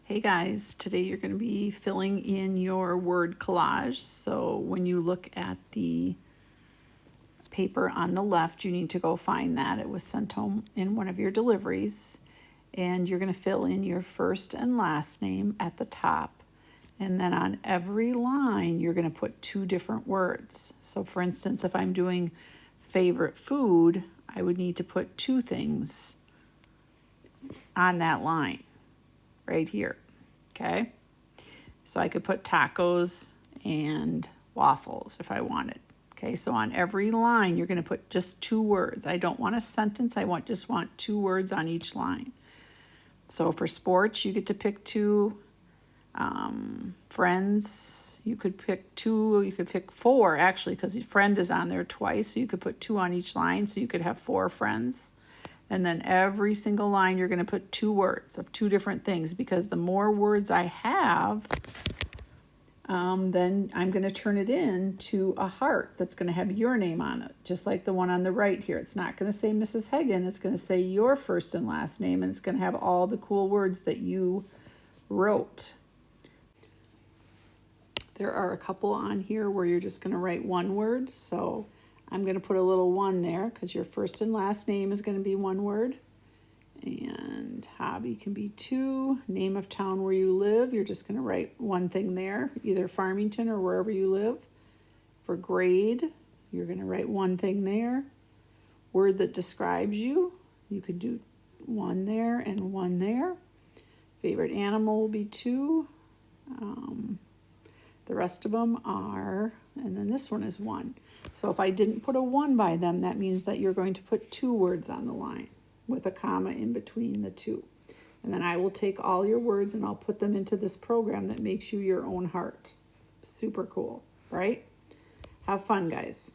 Hey guys, today you're going to be filling in your word collage. So when you look at the paper on the left, you need to go find that. It was sent home in one of your deliveries. And you're going to fill in your first and last name at the top. And then on every line, you're going to put two different words. So for instance, if I'm doing favorite food, I would need to put two things on that line right here. Okay, so I could put tacos and waffles if I wanted. Okay, so on every line you're going to put just two words. I don't want a sentence, I just want two words on each line. So for sports you get to pick two. Friends, you could pick two, you could pick four actually, because friend is on there twice, so you could put two on each line, so you could have four friends. And then every single line you're going to put two words of two different things, because the more words I have, then I'm going to turn it into a heart that's going to have your name on it, just like the one on the right here. It's not going to say Mrs. Hagen, it's going to say your first and last name, and it's going to have all the cool words that you wrote. There are a couple on here where you're just going to write one word, so I'm going to put a little one there because your first and last name is going to be one word. And hobby can be two. Name of town where you live, you're just going to write one thing there, either Farmington or wherever you live. For grade, you're going to write one thing there. Word that describes you, you could do one there and one there. Favorite animal will be two. The rest of them are, and then this one is one. So if I didn't put a one by them, that means that you're going to put two words on the line with a comma in between the two. And then I will take all your words and I'll put them into this program that makes you your own heart. Super cool, right? Have fun, guys.